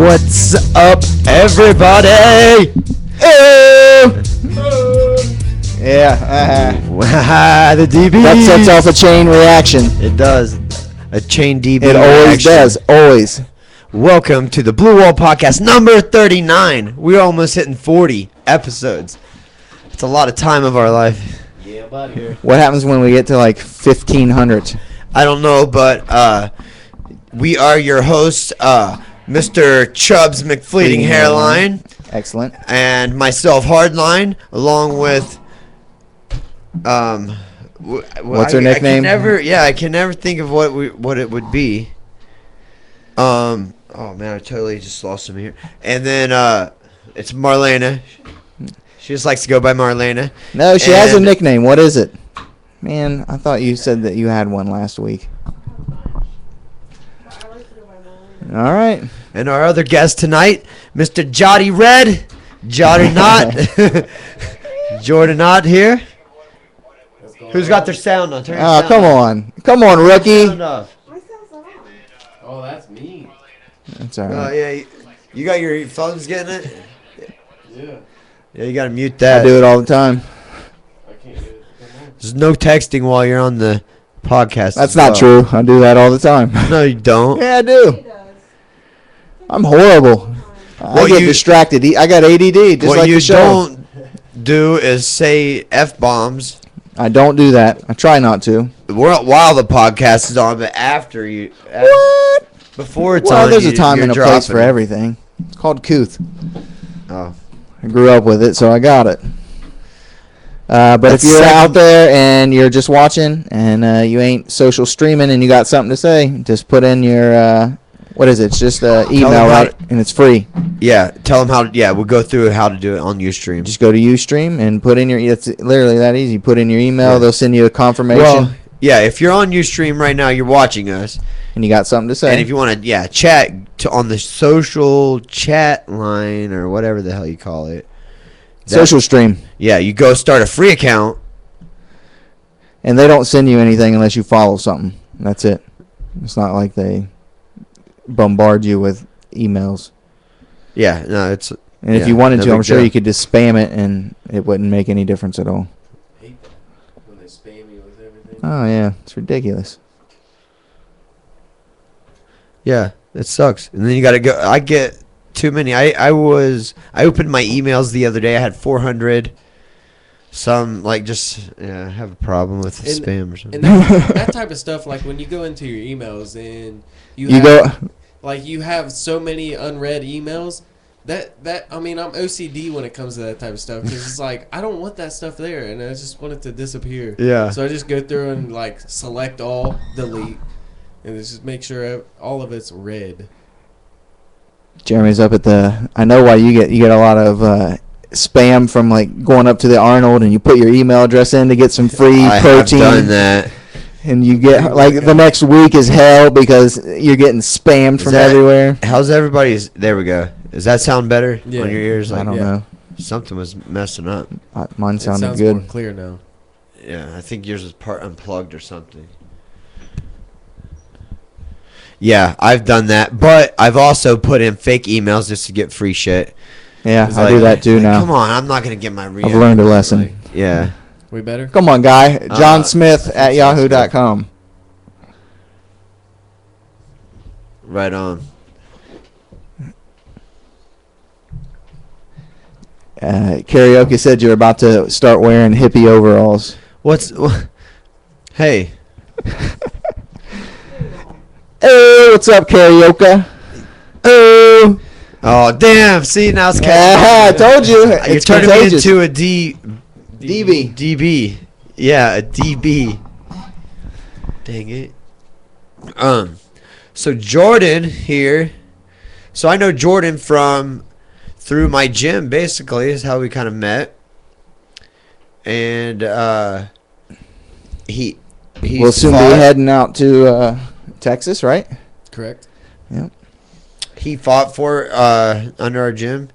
What's up, everybody? Yeah. The DB. That sets off a chain reaction. It does. A chain DB. It always does. Always. Welcome to the Blue Wall Podcast number 39. We're almost hitting 40 episodes. It's a lot of time of our life. Yeah, buddy. What happens when we get to like 1,500? I don't know, but we are your hosts, Mr. Chubbs McFleeting Hairline, Excellent. and myself, Hardline, along with What's her nickname? I can never think of what it would be. Oh man, I totally just lost him here. And then it's Marlena. She just likes to go by Marlena. No, she has a nickname. What is it? Man, I thought you said that you had one last week. All right. And our other guest tonight, Mr. Jotty Red, Jotty Knott, Jordan Knott here. Who's got their sound on? Turn your Oh, sound come off. on. Come on, rookie. Sound off. Oh, that's me. That's all Oh right. yeah, you got your phones getting it? Yeah. Yeah, you gotta mute I that. do it all the time. I can't get it. Come on. There's no texting while you're on the podcast. That's as not well. true. I do that all the time. No, you don't. Yeah, I do. I'm horrible. I What get you- distracted. I got ADD, just What like you the show. don't do is say F-bombs I don't do that. I try not to. while the podcast is on, but after you. What? Before it's Well, on, there's a you- time you're and a place dropping for it. everything. It's called couth. Oh. I grew up with it, so I got it. But That's if you're second- out there and you're just watching and you ain't social streaming and you got something to say, just put in your what is it? It's just email, them how right? And it's free. Yeah, tell them how. Yeah, we'll go through how to do it on Ustream. Just go to Ustream and put in your. It's literally that easy. Put in your email. Yeah. They'll send you a confirmation, Well, yeah, if you're on Ustream right now, you're watching us, and you got something to say. and if you want to, chat on the social chat line or whatever the hell you call it. Social stream, Yeah, you go start a free account. and they don't send you anything unless you follow something. That's it. It's not like they bombard you with emails. Yeah, no, it's. And if Yeah, you wanted no to, I'm big sure deal. you could just spam it, and it wouldn't make any difference at all. Hate that. When they spam you with everything. Oh yeah, it's ridiculous. Yeah, it sucks. And then you got to go. I get too many. I opened my emails the other day. I had 400. Some I have a problem with And- spam or something. And that type of stuff, like when you go into your emails and you have so many unread emails. I mean, I'm OCD when it comes to that type of stuff because it's like I don't want that stuff there, and I just want it to disappear. Yeah. So I just go through and like select all, delete, and just make sure all of it's read. Jeremy's up at the. I know why you get a lot of spam from like going up to the Arnold, and you put your email address in to get some free I protein, have done that. and you get like the next week is hell because you're getting spammed from that- everywhere. How's everybody's? There we go. Does that sound better Yeah. on your ears? I don't yeah. know. Something was messing up. Mine It sounded sounds good. more clear now. Yeah, I think yours was part unplugged or something. Yeah, I've done that, but I've also put in fake emails just to get free shit. Yeah, It's I do that too now. Come on, I'm not gonna get my. I've learned a lesson. Yeah. We better? Come on, guy. John Uh, Smith at yahoo.com. Right on. Karaoke said you're about to start wearing hippie overalls. Hey, Hey, what's up, Karaoke? Oh, oh damn! See now it's I told you. You're It's turning contagious. me into a DB. DB. Yeah, a DB. Dang it. So Jordan here. So I know Jordan through my gym. Basically, is how we kind of met. And he's We'll soon be fought- heading out to Texas, right? Correct. Yep. He fought for under our gym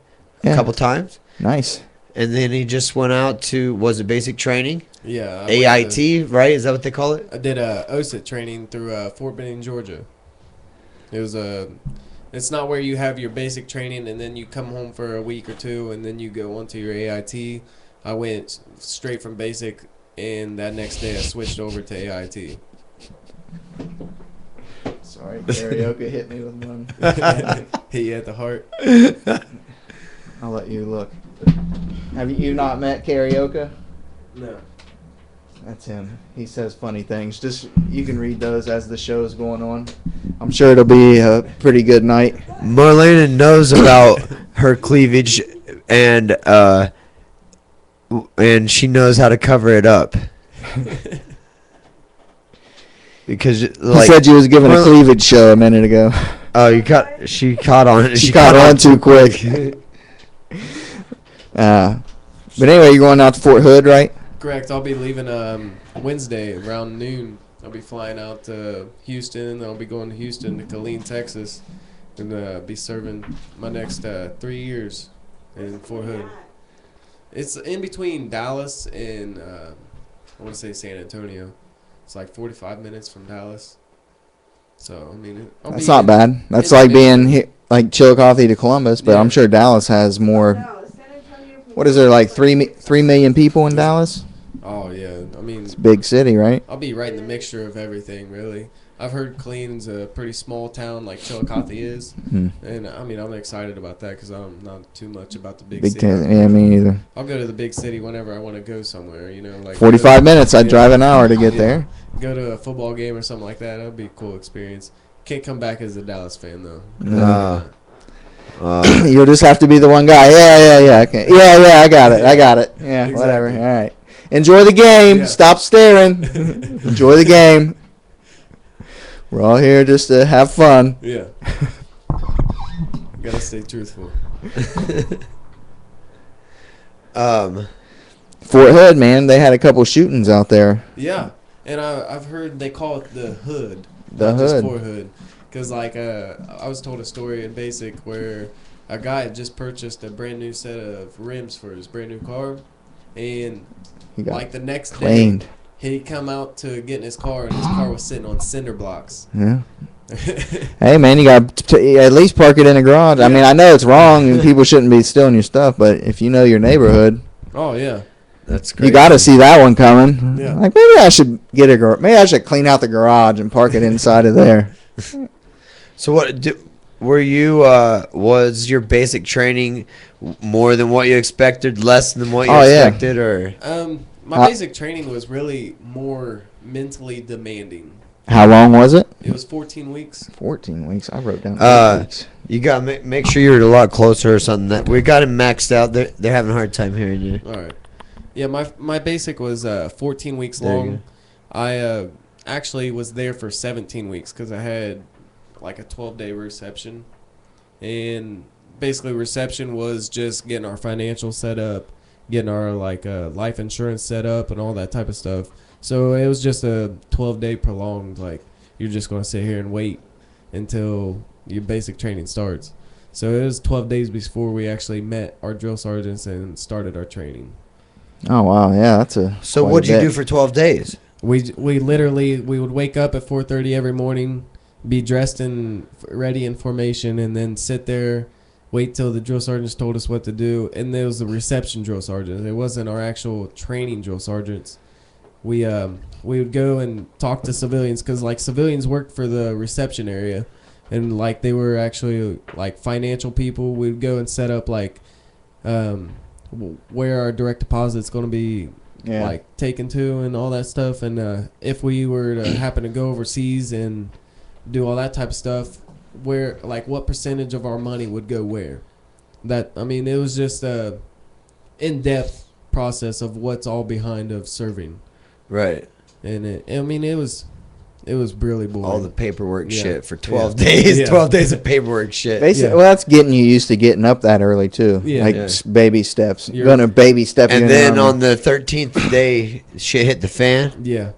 Yeah. a couple times, Nice. and then he just went out to basic training, Yeah. I went AIT, right? Is that what they call it? I did a OSIT training through Fort Benning, Georgia. It was It's not where you have your basic training and then you come home for a week or two and then you go on to your AIT. I went straight from basic, and that next day I switched over to AIT. Sorry, karaoke hit me with one. Hit you at the heart. I'll let you look. Have you not met karaoke? No. That's him. He says funny things. Just you can read those as the show's going on. I'm sure it'll be a pretty good night. Marlena knows about her cleavage, and she knows how to cover it up. Because He like said you was giving a cleavage show a minute ago. oh, she caught on. She caught on too quick. But anyway, you're going out to Fort Hood, right? Correct. I'll be leaving Wednesday around noon. I'll be flying out to Houston. I'll be going to Houston to Killeen, Texas, and be serving my next 3 years in Fort Hood. It's in between Dallas and I want to say San Antonio. It's like 45 minutes from Dallas. So I mean, That's not bad. That's like being like Chillicothe to Columbus, but Yeah. I'm sure Dallas has more. What is there, like 3 million people in Dallas? Oh yeah, I mean, It's a big city, right? I'll be right in the mixture of everything, really. I've heard Killeen's a pretty small town like Chillicothe is, and I mean I'm excited about that because I'm not too much about the big city. Yeah, me neither. I'll go to the big city whenever I want to go somewhere. You know, like 45 minutes. I'd yeah. drive an hour to get Yeah. there. Go to a football game or something like that. That'd be a cool experience. Can't come back as a Dallas fan though. You'll just have to be the one guy. Yeah. Okay. Yeah. I got it. Yeah, Exactly. whatever. All right. Enjoy the game. Yeah. Stop staring. Enjoy the game. We're all here just to have fun. Yeah. Gotta stay truthful. Fort Hood, man, they had a couple shootings out there. Yeah, and I've heard they call it the Hood. The not just Hood. Fort Hood. Because, like, I was told a story in Basic where a guy had just purchased a brand new set of rims for his brand new car. And, He got like, the next cleaned. day, he come out to get in his car, and his car was sitting on cinder blocks. Yeah. Hey, man, you got to at least park it in a garage. I mean, I know it's wrong and people shouldn't be stealing your stuff, but if you know your neighborhood, Oh, yeah. That's great. you got to see that one coming. Yeah. Like, maybe I should get a garage. Maybe I should clean out the garage and park it inside of there. So was your basic training more than what you expected, less than what you Oh, yeah. expected, or? My basic training was really more mentally demanding. How long was it? It was 14 weeks. 14 weeks. I wrote down 8 weeks. You got to make sure you're a lot closer or something. That we got him maxed out. They're having a hard time hearing you. All right. Yeah, my basic was 14 weeks There you long. I actually was there for 17 weeks because I had like a 12-day reception. And basically reception was just getting our financial set up, getting our like life insurance set up and all that type of stuff. So it was just a 12-day prolonged, like you're just going to sit here and wait until your basic training starts. So it was 12 days before we actually met our drill sergeants and started our training. Oh, wow. Yeah, that's a. So quite a what'd you bit. do for 12 days? We literally we would wake up at 4:30 every morning, be dressed and ready in formation, and then sit there, wait till the drill sergeants told us what to do. And there was the reception drill sergeants. It wasn't our actual training drill sergeants. We would go and talk to civilians because like civilians worked for the reception area, and like they were actually like financial people. We'd go and set up like where our direct deposit's going to be like taken to and all that stuff. And if we were to happen to go overseas and do all that type of stuff, where like what percentage of our money would go where. That I mean, it was just a in-depth process of what's all behind of serving. Right. And it was really boring. All the paperwork Yeah. shit for 12 days. Yeah. 12 days of paperwork shit. Basically, Yeah. well, that's getting you used to getting up that early too. Yeah. Like Yeah. baby steps. You're You're- gonna baby step. And you then in on the 13th day, shit hit the fan. Yeah.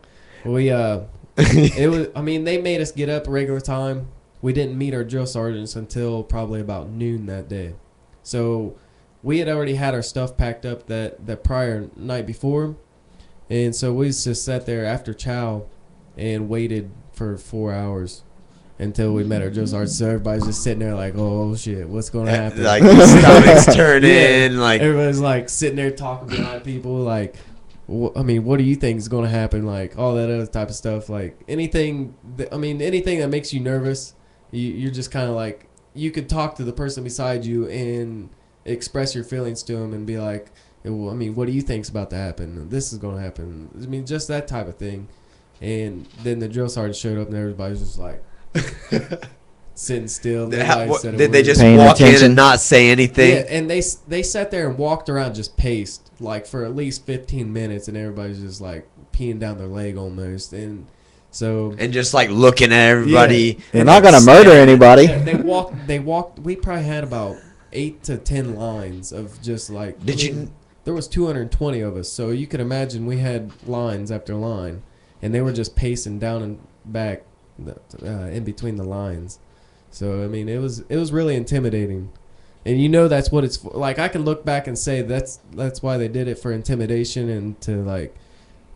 We it was I mean, they made us get up regular time. We didn't meet our drill sergeants until probably about noon that day. So we had already had our stuff packed up that prior night before. And so we just sat there after chow and waited for 4 hours. until we met our drill sergeant. So everybody's just sitting there like, oh shit, what's going to happen? Like the stomachs turning, like everybody's like sitting there talking behind people, like, I mean, what do you think is going to happen? Like all that other type of stuff, like anything that makes you nervous, you're just kind of like, you could talk to the person beside you and express your feelings to them and be like, well, I mean, what do you think's about to happen? This is going to happen. I mean, just that type of thing. And then the drill sergeant showed up and everybody's just like sitting still. Did they just Paying walk in attention. and not say anything? Yeah, and they sat there and walked around, just paced like for at least 15 minutes, and everybody's just like peeing down their leg almost. And so And just like looking at everybody. They're not gonna murder anybody. yeah, they walked. We probably had about 8 to 10 lines of just like. There was 220 of us, so you could imagine we had lines after line, and they were just pacing down and back in between the lines. So I mean, it was really intimidating, and you know that's what it's for. Like I can look back and say that's why they did it, for intimidation and to like,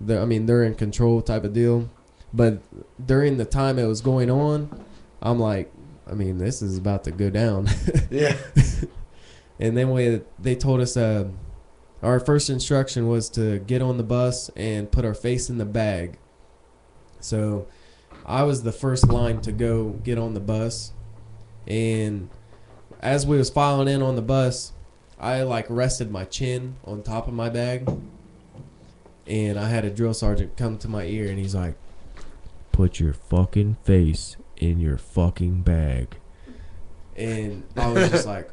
they're in control type of deal. But during the time it was going on, I'm like, I mean, this is about to go down. Yeah. And then they told us our first instruction was to get on the bus and put our face in the bag. So I was the first line to go get on the bus, and as we was filing in on the bus, I like rested my chin on top of my bag, and I had a drill sergeant come to my ear and he's like, "Put your fucking face in your fucking bag." And I was just like,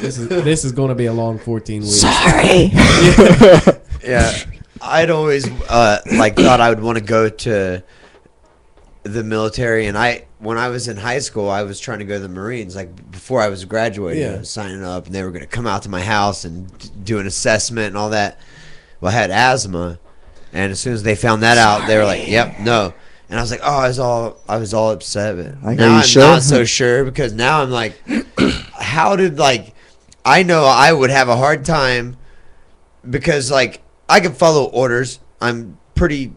this is going to be a long 14 weeks. Sorry. Yeah. I'd always thought I would want to go to the military, and when I was in high school, I was trying to go to the Marines. Like before I was graduating, I was signing up, and they were going to come out to my house and do an assessment and all that. Well, I had asthma, and as soon as they found that out, they were like, "Yep, no." And I was like, "Oh, I was all upset." But Like, now are you I'm sure? not so sure, because now I'm like, how did I know I would have a hard time, because like I can follow orders. I'm pretty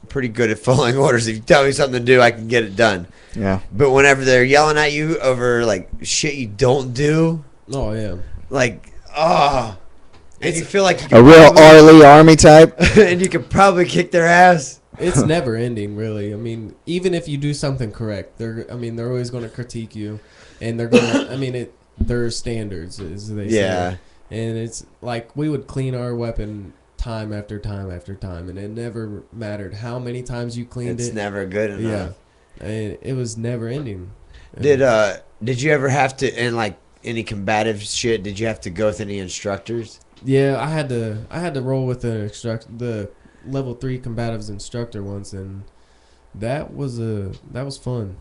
good at following orders. If you tell me something to do, I can get it done. Yeah. But whenever they're yelling at you over like shit you don't do, Oh yeah. like and you feel like you A real Arlie Army type. and you could probably kick their ass. It's never ending, really. I mean, even if you do something correct, they're always going to critique you, and they're going to. Their standards, as they say. Yeah. And it's like we would clean our weapon time after time after time, and it never mattered how many times you cleaned It's it. never good enough. Yeah, and it was never ending. Did you ever have to, in like any combative shit, did you have to go with any instructors? Yeah, I had to roll with the level 3 combatives instructor once, and that was fun.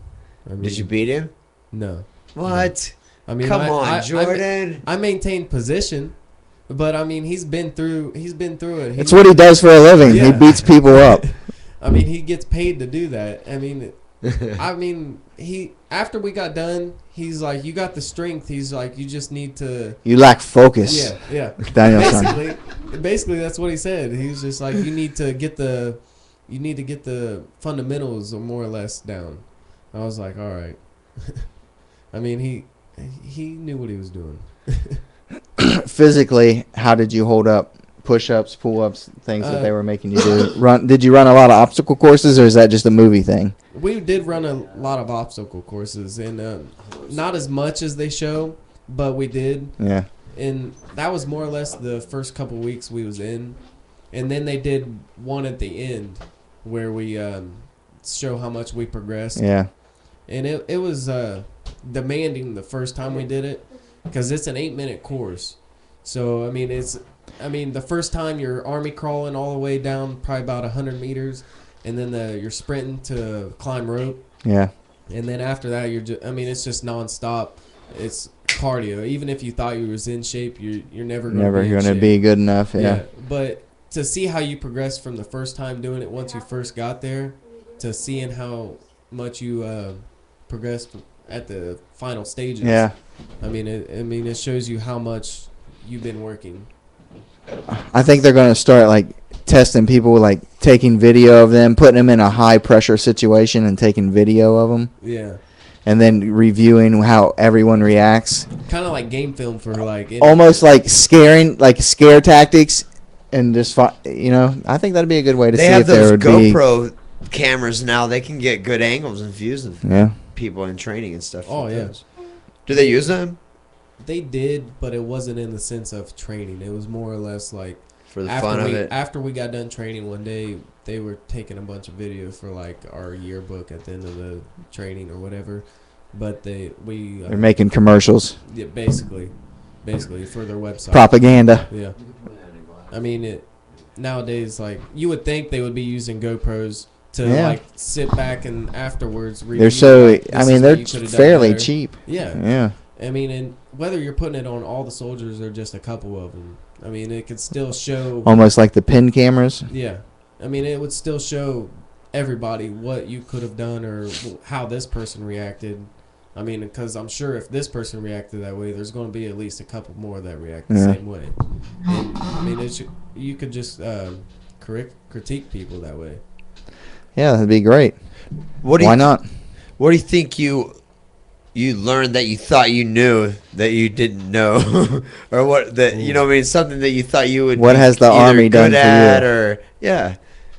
I mean, Did you beat him? No. What? I mean, Come on, Jordan. I maintained position, but I mean, he's been through it. It's what he does for a living. Yeah. He beats people up. I mean, he gets paid to do that. I mean, he after we got done, he's like, "You got the strength." He's like, "You just need to." You lack focus. Yeah. Danielson. Basically, that's what he said. He was just like, "You need to get the fundamentals more or less down." I was like, "All right." I mean, he knew what he was doing. Physically, how did you hold up? Push-ups, pull-ups, things that they were making you do. Did you run a lot of obstacle courses, or is that just a movie thing? We did run a lot of obstacle courses, and not as much as they show, but we did. Yeah. And that was more or less the first couple weeks we was in, and then they did one at the end where we show how much we progressed. Yeah. And it was demanding the first time we did it, because it's an 8-minute course. So I mean the first time you're army crawling all the way down probably about 100 meters, and then you're sprinting to climb rope. Yeah. And then after that it's just nonstop. It's cardio. Even if you thought you was in shape, you're never going to be good enough. Yeah. But to see how you progress from the first time doing it, once you first got there, to seeing how much you progressed at the final stages. Yeah. I mean, it shows you how much you've been working. I think they're going to start like testing people, like taking video of them, putting them in a high pressure situation and taking video of them, Yeah. and then reviewing how everyone reacts. Kind of like game film for like. Almost like scaring, like scare tactics, and just I think that'd be a good way to They see have if there those would GoPro cameras now. They can get good angles and views of be. Yeah. people in training and stuff. Oh, like yeah. those. Do they use them They did, but it wasn't in the sense of training. It was more or less like for the fun of it? after we got done training one day, they were taking a bunch of video for like our yearbook at the end of the training or whatever. But They're making commercials, yeah, basically for their website. propaganda. Yeah. I mean, nowadays, like, you would think they would be using GoPros to, like, sit back and afterwards review. They're so, like, this is they're what you could've done fairly better. cheap. Yeah. Yeah. I mean, and whether you're putting it on all the soldiers or just a couple of them, I mean, it could still show. Almost like the pin cameras. Yeah. I mean, it would still show everybody what you could have done or how this person reacted. I mean, because I'm sure if this person reacted that way, there's going to be at least a couple more that react the same way. And, I mean, you could just critique people that way. Yeah, that'd be great. Why not? What do you think you learned that you thought you knew that you didn't know, or what that you know? What I mean, something that you thought you would. What be has the either Army done good for at, you? or yeah,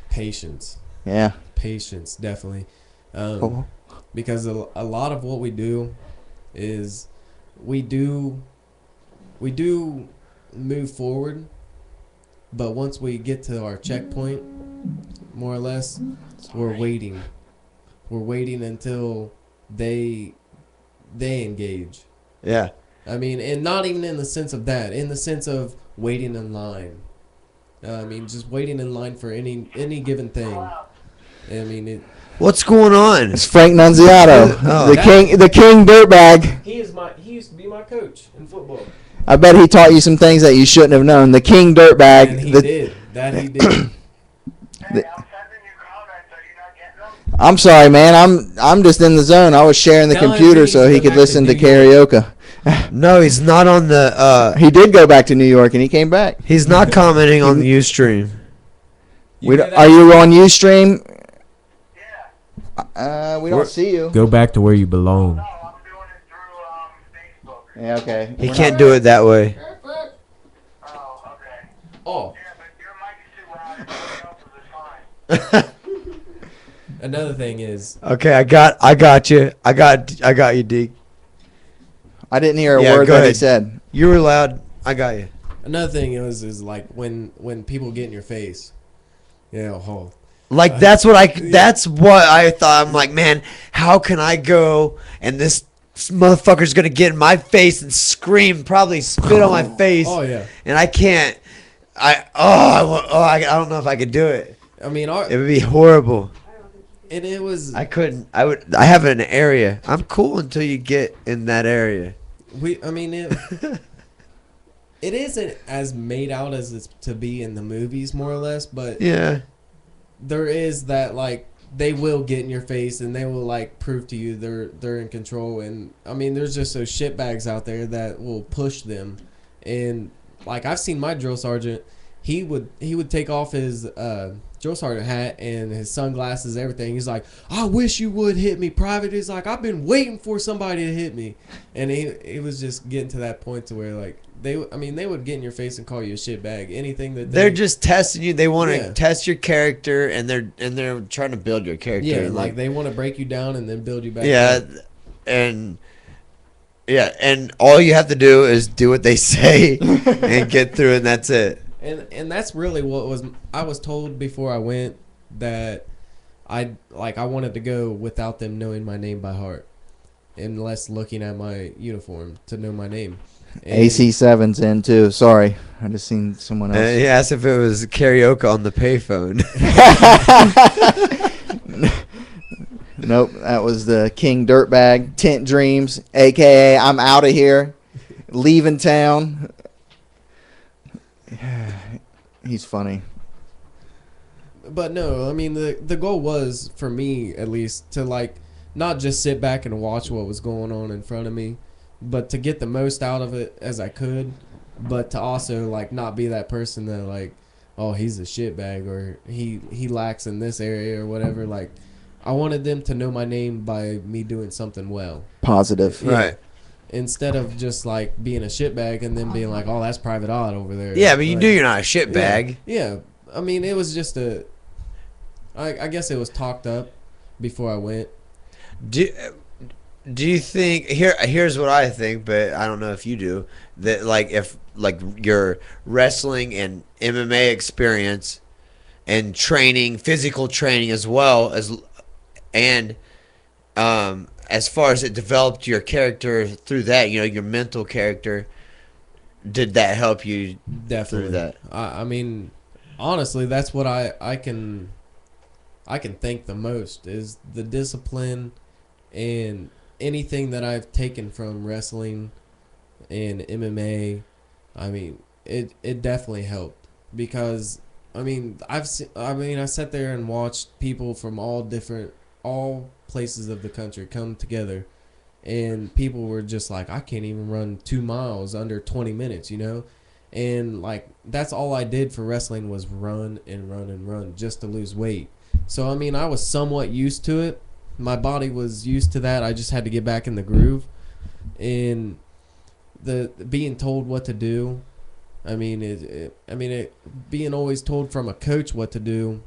Patience. Yeah. Patience, definitely. Because a lot of what we do is we do move forward, but once we get to our checkpoint, more or less, we're waiting. We're waiting until they engage. yeah. I mean, and not even in the sense of that, in the sense of waiting in line. I mean, just waiting in line for any given thing. I mean, What's going on? It's Frank Nunziato, Oh. the king dirtbag. he used to be my coach in football. I bet he taught you some things that you shouldn't have known. The king dirtbag. And he did. That he did. I'm sorry, man. I'm just in the zone. I was sharing the Tell him computer he so can he go could back to listen to New York. karaoke. No, he's not on the. He did go back to New York and he came back. He's not commenting on the UStream. Are you on Ustream? We don't see you. Go back to where you belong. Yeah, okay. He can't do it that way. Oh. Another thing is, Okay, I got you. I got you, Deke. I didn't hear a Yeah, word go that he ahead. said. You were loud. I got you. another thing is like when people get in your face, you know, Like that's what I thought. I'm like, man, how can I go and this motherfucker's gonna get in my face and scream, probably spit on my face. Oh yeah. And I can't. I don't know if I could do it. I mean, It would be horrible. and it was I couldn't. I have an area. I'm cool until you get in that area. it isn't as made out as it's to be in the movies, more or less, but Yeah. there is that, like, they will get in your face and they will, like, prove to you they're in control. And I mean, there's just those shitbags out there that will push them. And like, I've seen my drill sergeant, he would take off his drill sergeant hat and his sunglasses, everything. He's like, I wish you would hit me, Private. He's like, I've been waiting for somebody to hit me. And he was just getting to that point to where, like, they would get in your face and call you a shitbag. Anything that They're just testing you. They want to Yeah. test your character, and they're trying to build your character. yeah, And, like they want to break you down and then build you back yeah, up. and all you have to do is do what they say and get through, and that's it. And that's really what I was told before I went, that I wanted to go without them knowing my name by heart, unless looking at my uniform to know my name. And AC7's in too. Sorry, I just seen someone else. He asked if it was karaoke on the payphone. Nope, that was the King Dirtbag, Tent Dreams, a.k.a. I'm out of here, leaving town. He's funny. But no, I mean, the goal was, for me at least, to, like, not just sit back and watch what was going on in front of me, but to get the most out of it as I could, but to also, like, not be that person that, like, oh, he's a shitbag, or he lacks in this area or whatever. Like, I wanted them to know my name by me doing something well. Positive. Yeah. Right. Instead of just like being a shitbag and then being like, oh, that's Private Odd over there. Yeah, but you Like, knew you're not a shitbag. Yeah. I mean, it was just I guess it was talked up before I went. Do you think here's what I think, but I don't know if you do, that like if like your wrestling and MMA experience and training, physical training as well and as far as it developed your character through that, your mental character, did that help you Definitely. through that? I mean, honestly, that's what I can thank the most is the discipline and anything that I've taken from wrestling and MMA. I mean, it definitely helped because I mean, I sat there and watched people from all places of the country come together, and people were just like, I can't even run 2 miles under 20 minutes, and like that's all I did for wrestling was run and run and run just to lose weight. So I mean, I was somewhat used to it. My body was used to that. I just had to get back in the groove, and the being told what to do. I mean, being always told from a coach what to do.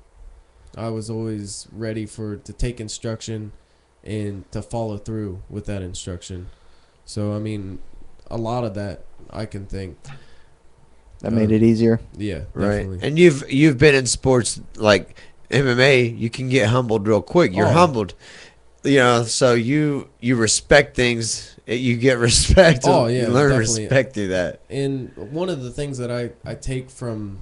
I was always ready to take instruction and to follow through with that instruction. So, I mean, a lot of that I can think. That made it easier. Yeah, Right. definitely. And you've been in sports like MMA, you can get humbled real quick. You're humbled. So you respect things, you get respect. Oh, yeah, you learn definitely. respect through that. And one of the things that I take from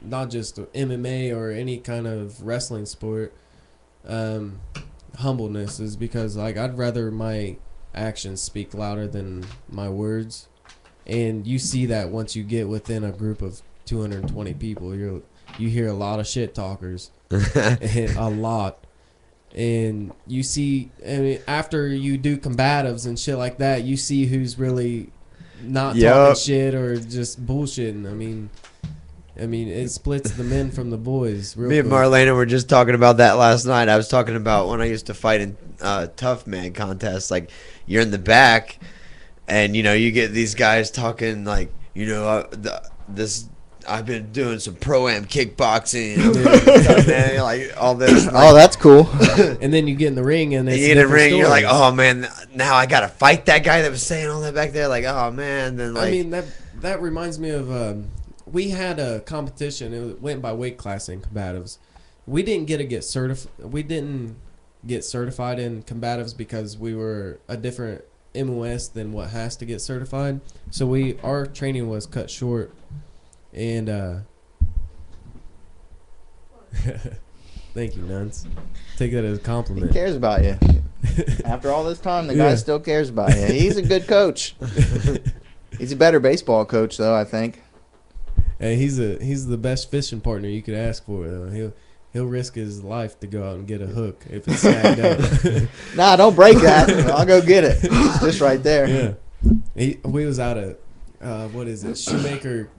not just MMA or any kind of wrestling sport, humbleness is because like I'd rather my actions speak louder than my words, and you see that once you get within a group of 220 people, you hear a lot of shit talkers, a lot, and you see, I mean, after you do combatives and shit like that, you see who's really not talking shit or just bullshitting. I mean, it splits the men from the boys. Me and Marlena were just talking about that last night. I was talking about when I used to fight in tough man contests. Like, you're in the back, and you get these guys talking like, I've been doing some pro-am kickboxing, man, like all this. Like, Oh, that's cool. And then you get in the ring, and it's you get in the ring, different you're like, stories. oh man, now I gotta fight that guy that was saying all that back there. Like, oh man, then like, I mean, that reminds me of we had a competition. It went by weight class in combatives. We didn't get certified. We didn't get certified in combatives because we were a different MOS than what has to get certified. So our training was cut short, and thank you, Nuns. Take that as a He compliment. cares about you. After all this time, the guy still cares about you. He's a good coach. He's a better baseball coach, though, I think. And he's the best fishing partner you could ask for. Though. He'll risk his life to go out and get a hook if it's snagged up. Nah, don't break that. I'll go get it. Just right there. Yeah. We was out at what is it? Shoemaker,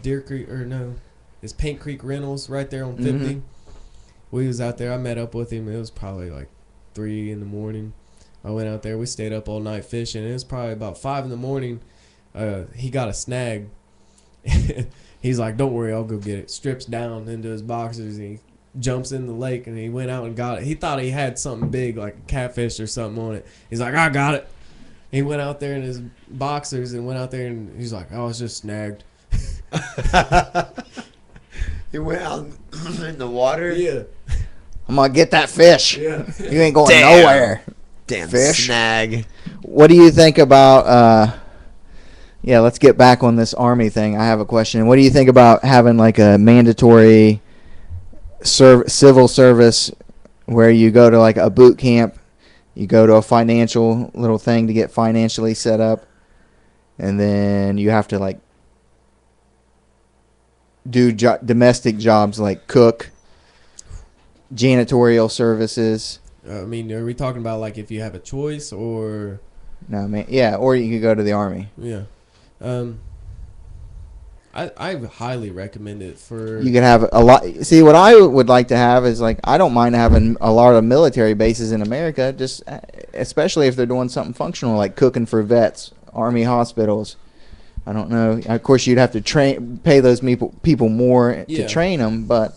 Deer Creek, or no, it's Paint Creek Rentals right there on 50. Mhm. We was out there. I met up with him. It was probably like 3 a.m. I went out there. We stayed up all night fishing. It was probably about 5 a.m. He got a snag. He's like, don't worry, I'll go get it. Strips down into his boxers and he jumps in the lake, and he went out and got it. He thought he had something big like a catfish or something on it. He's like, I got it. He went out there in his boxers and went out there, and he's like, oh, it's just snagged. he went out in the water. Yeah. I'm going to get that fish. Yeah. You ain't going Damn. nowhere. Damn Fish. snag. What do you think about let's get back on this Army thing. I have a question. What do you think about having like a mandatory civil service where you go to like a boot camp, you go to a financial little thing to get financially set up, and then you have to like do domestic jobs like cook, janitorial services. I mean, are we talking about like if you have a choice or? No, man. Yeah, or you could go to the Army. Yeah. I highly recommend it for. You could have a lot. See, what I would like to have is like I don't mind having a lot of military bases in America, just especially if they're doing something functional like cooking for vets, army hospitals. I don't know. Of course, you'd have to pay those people more Yeah. to train them, but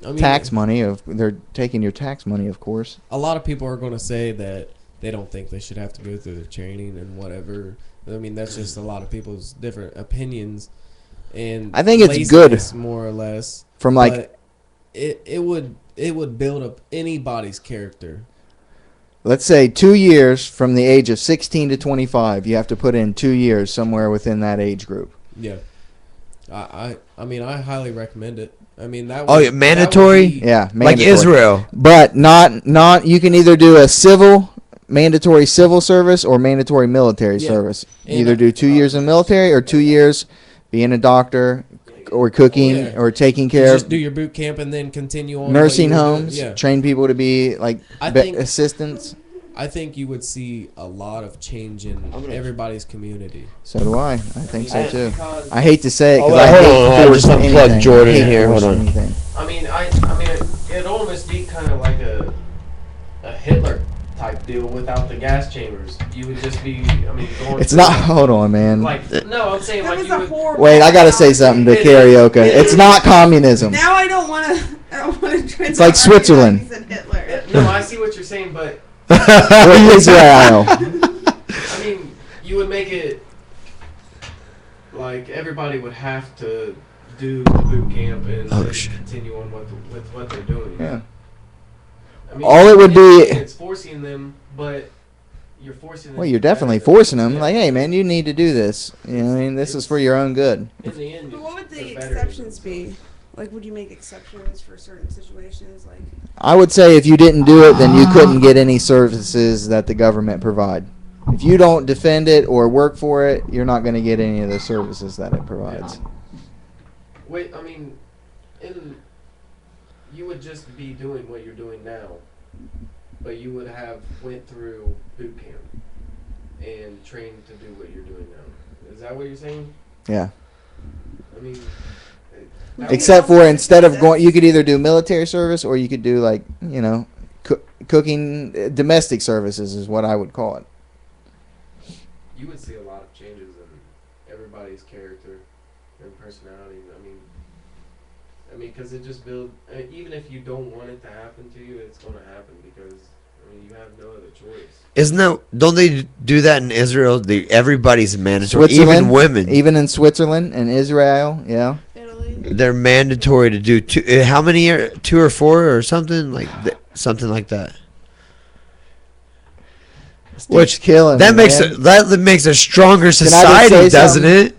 I mean, tax money they're taking your tax money, of course. a lot of people are going to say that they don't think they should have to go through the training and whatever. I mean, that's just a lot of people's different opinions. And I think it's good. laziness, more or less. From like But it would build up anybody's character. let's say 2 years from the age of 16 to 25, you have to put in 2 years somewhere within that age group. Yeah. I mean, I highly recommend it. I mean, that. Oh, yeah, mandatory? Yeah, Like mandatory. Israel. But not you can either do a mandatory civil service or mandatory military Yeah. service. And Either do 2 years in the military or 2 years being a doctor or cooking Yeah. or taking You care just of do your boot camp and then continue on. nursing what you were doing. homes, Yeah. train people to be like I think- assistants. I think you would see a lot of change in everybody's community. So do I. I think so too. Because- I hate to say it Oh, because I hold hate on, I forcing just unplugged anything. Jordan I hate here, hold forcing on. anything. I mean, it'd almost be kind of like a Hitler type deal without the gas chambers. You would just be, going. It's through- not. Hold on, man. No, I'm saying That like was you a would. horrible. Wait, I gotta say something to It is. karaoke. It It's is. not communism. Now I don't want to. I don't want to. It's like Switzerland. He said Hitler. No, I see what you're saying, but Or Israel. I mean, you would make it like everybody would have to do the boot camp and Oh, then shit. continue on with what they're doing. Yeah. I mean, All it would be- it's forcing them, but you're forcing them. Well, you're to definitely benefit. forcing them. Yeah. Like, hey, man, you need to do this. You know what I mean? This is for your own good. In the end, But what would the they're better exceptions than be? Like, would you make exceptions for certain situations? Like, I would say if you didn't do it, then you couldn't get any services that the government provide. If you don't defend it or work for it, you're not going to get any of the services that it provides. Wait, I mean, you would just be doing what you're doing now, but you would have went through boot camp and trained to do what you're doing now. Is that what you're saying? Yeah. I mean, Except for instead of going, you could either do military service or you could do like, you know, cooking, domestic services is what I would call it. you would see a lot of changes in everybody's character and personality. I mean, because it just builds. Even if you don't want it to happen to you, it's going to happen because you have no other choice. Isn't that? Don't they do that in Israel? Everybody's mandatory, Switzerland, even women. even in Switzerland and Israel, yeah. Italy. They're mandatory to do two. How many? 2 or 4 or something like something like that. Which killing that me, makes man. that makes a stronger just society, say doesn't something? it?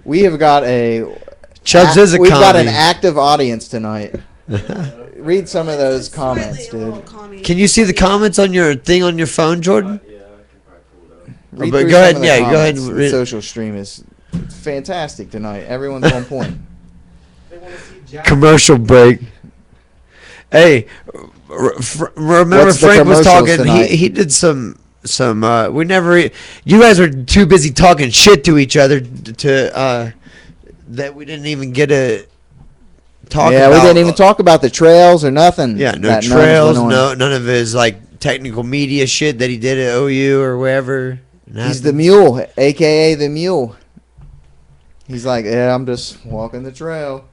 We have got a Chubbs is a we've got an commie. active audience tonight. Read some of those It's comments, slightly a little dude. commie. Can you see the comments on your thing on your phone, Jordan? Yeah, I can probably pull it up. Read but through go some ahead, of the yeah, go ahead comments. and The read it. social stream is fantastic tonight. Everyone's on point. They want to see Jack. Commercial break. Hey, remember What's the Frank was commercials talking. tonight? He did some. We never. You guys were too busy talking shit to each other to that we didn't even get to talk. Yeah, about. we didn't even talk about the trails or nothing. Yeah, no that none trails, went on. none of his like technical media shit that he did at OU or wherever. He's the mule, aka the mule. He's like, yeah, I'm just walking the trail.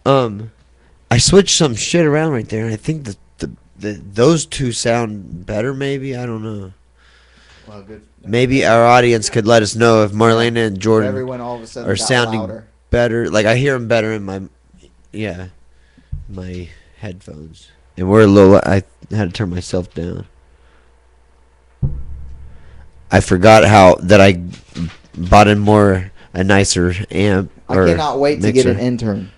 I switched some shit around right there, and I think those two sound better. Maybe I don't know. Well, good. Maybe our audience could let us know if Marlena and Jordan Everyone all of a sudden are got sounding louder. better. Like I hear them better in my headphones. And we're a little. I had to turn myself down. I forgot that I bought a nicer amp. I or cannot wait to get mixer. an intern.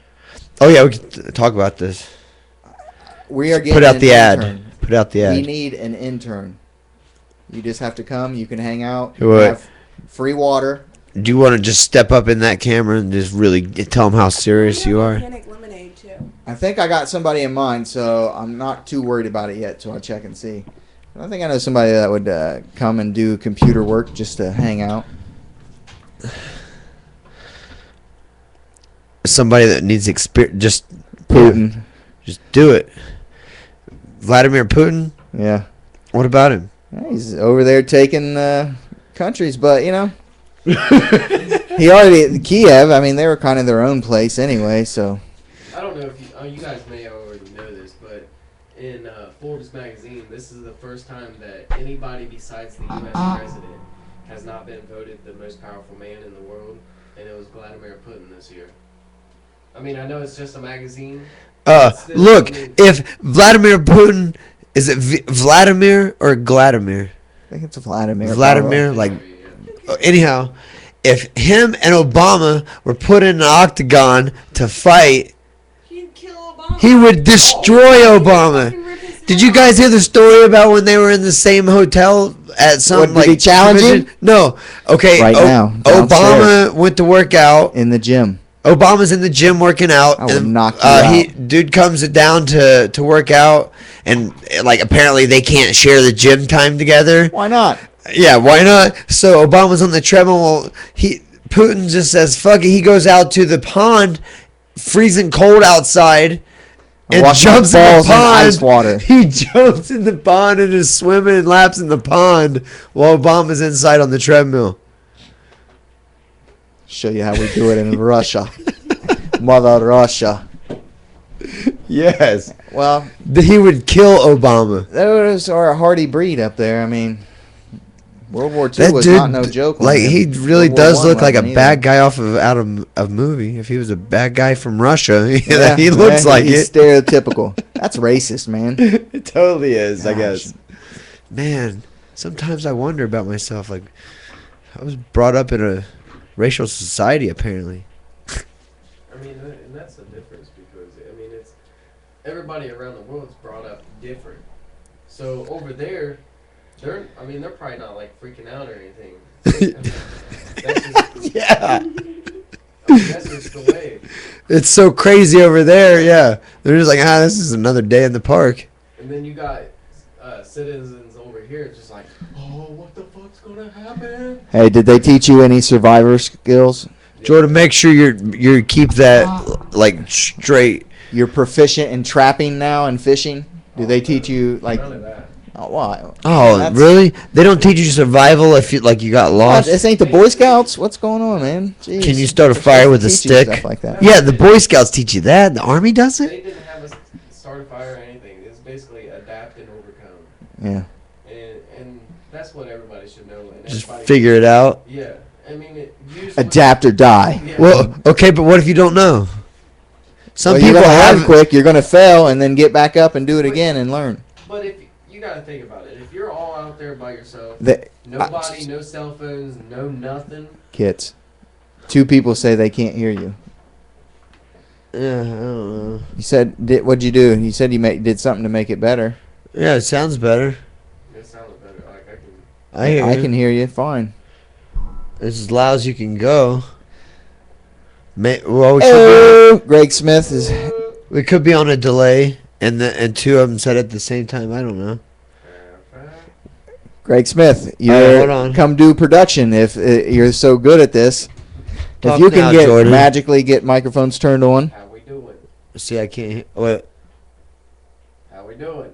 Oh yeah, we can talk about this. We are getting Put out an the ad. intern. Put out the We ad. need an intern. You just have to come. You can hang out. Who You would? have free water. Do you want to just step up in that camera and just really tell them how serious you are? Organic lemonade too. I think I got somebody in mind, so I'm not too worried about it yet. So I'll check and see. I think I know somebody that would come and do computer work just to hang out. somebody that needs experience. Just Putin. just do it. Vladimir Putin. Yeah. What about him? He's over there taking countries, but he already Kiev. I mean, they were kind of their own place anyway. So I don't know if you guys may already know this, but in Forbes magazine, this is the first time that anybody besides the U.S. president has not been voted the most powerful man in the world, and it was Vladimir Putin this year. I mean, I know it's just a magazine. Look, if Vladimir Putin, is it Vladimir or Vladimir? I think it's Vladimir. Vladimir, like, anyhow, if him and Obama were put in an octagon to fight, He'd kill Obama. he would destroy Obama. Did you guys hear the story about when they were in the same hotel at some What, did he challenge him? No. Okay. Right now, Obama went to work out. in the gym. Obama's in the gym working out. I would and, knock you out. Dude comes down to work out, and like apparently they can't share the gym time together. Why not? Yeah, why not? So Obama's on the treadmill. Putin just says fuck it. He goes out to the pond, freezing cold outside, and Wash my jumps in the balls in pond. ice water. He jumps in the pond and is swimming and laps in the pond while Obama's inside on the treadmill. Show you how we do it in Russia. Mother Russia. Yes. Well, He would kill Obama. those are a hardy breed up there. I mean, World War II That was dude, not no joke. on like him. he really World War does I look like a wasn't bad either. guy out of a movie. If he was a bad guy from Russia, Yeah, he looks like he's it. stereotypical. That's racist, man. It totally is, I Gosh. guess. Man, sometimes I wonder about myself. Like, I was brought up in a racial society, apparently. I mean, and that's the difference because I mean, it's everybody around the world's brought up different. So over there, they're probably not like freaking out or anything. That's just, Yeah. that's just the way. It's so crazy over there, yeah. They're just like, this is another day in the park. And then you got citizens over here just like, oh, what the fuck's gonna happen? Hey, did they teach you any survivor skills? Jordan, make sure you keep that, like, straight. You're proficient in trapping now and fishing? Do they teach you, like... None of that. Oh, why? Oh, That's- really? They don't teach you survival if you got What? lost? This ain't the Boy Scouts? What's going on, man? Jeez. Can you start a They're fire supposed with to a teach you stick? Stuff like that. Yeah, the Boy Scouts teach you that. The Army They doesn't? didn't have a start a fire or anything. It's basically adapt and overcome. Yeah. And that's what everybody should know. And Just everybody- figure it out. Yeah. I mean, usually... Adapt or die. Yeah. Well, okay, but what if you don't know? Some Well, you're people gonna learn have. quick. You're gonna fail and then get back up and do it again and learn. But if you got to think about it, if you're all out there by yourself, The nobody, no cell phones, no nothing. kids. Two people say they can't hear you. Yeah, I don't know. You said, what'd you do? You said you did something to make it better. Yeah, it sounds better. It sounded better. Like I can. I hear I you. can hear you fine. It's as loud as you can go. Well, Greg Smith is. we could be on a delay, and two of them said at the same time. I don't know. Greg Smith, you hold on. come do production if you're so good at this. Talk If you can now, Jordan. magically get microphones turned on. How we doing? See, I can't. What? How we doing?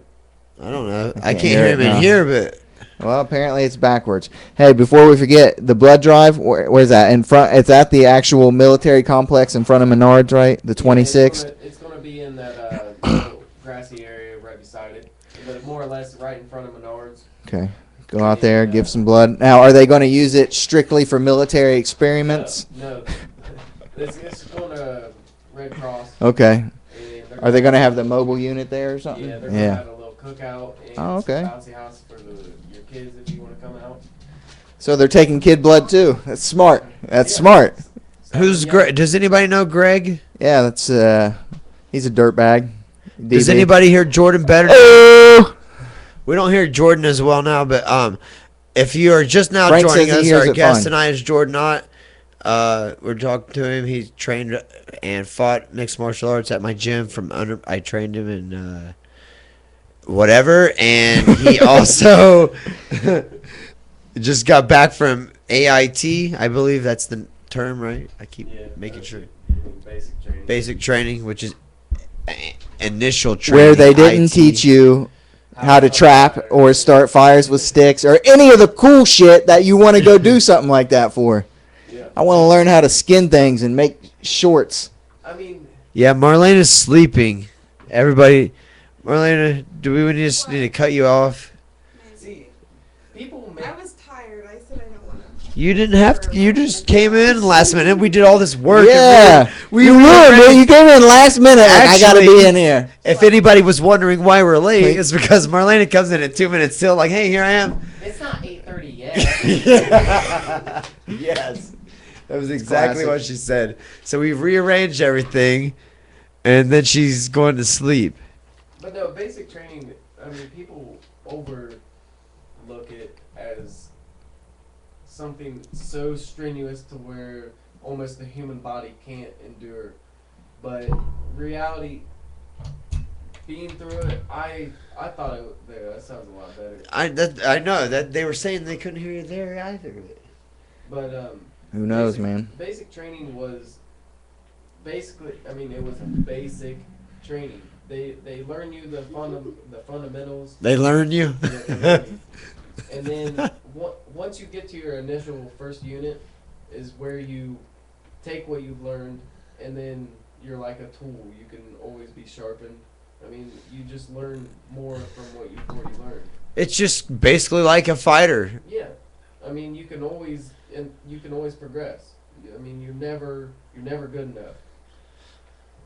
I don't know. I I can't can't hear hear it him in now. here, but Well, apparently it's backwards. Hey, before we forget, the blood drive, where's that? In front. It's at the actual military complex in front of Menards, right? The 26th. It's gonna be in that little grassy area right beside it, but more or less right in front of Menards. Okay. Go out there, give some blood. Now, are they going to use it strictly for military experiments? No. It's going to Red Cross. Okay. And they're Are they going to have the mobile unit there or something? Yeah, they're going to have a little cookout and Oh, okay. some bouncy house for your kids if you want to come out. So they're taking kid blood too. That's smart. That's smart. who's Yeah. Greg? Does anybody know Greg? Yeah, that's he's a dirtbag. Does DB. anybody hear Jordan better? Oh! We don't hear Jordan as well now, but if you are just now Frank joining says he us, hears our it guest fine. tonight is Jordan Ott. We're talking to him. He trained and fought mixed martial arts at my gym. I trained him in whatever, and he also just got back from AIT. I believe that's the term, right? I keep Yeah, making sure. Basic training. Basic training, which is initial training. Where they didn't IT. teach you how to trap or start fires with sticks or any of the cool shit that you want to go do something like that for. Yeah. I want to learn how to skin things and make shorts. I mean, Yeah, Marlena's sleeping. Everybody, Marlena, do we just need to cut you off? see, people make. I was tired. I said I don't want to. You didn't have to. You just came in last minute. We did all this work. Yeah, and we you were ruined ready. it. You came in last minute. Like, I got to Actually- be in here. If anybody was wondering why we're late, it's because Marlena comes in at 2 minutes till. Like, hey, here I am. It's not 8:30 yet. Yes. That was exactly classic. what she said. So we've rearranged everything, and then she's going to sleep. But no, basic training. I mean, people overlook it as something so strenuous to where almost the human body can't endure. But reality, being through it, I thought that sounds a lot better. I know that they were saying they couldn't hear you there either. But Who knows, basic, man? Basic training was basically, I mean, it was basic training. They learn you the fundamentals. They learn you. And then once you get to your initial first unit, is where you take what you've learned, and then you're like a tool. You can always be sharpened. I mean, you just learn more from what you've already learned. It's just basically like a fighter. Yeah, I mean, you can always progress. I mean, you're never good enough.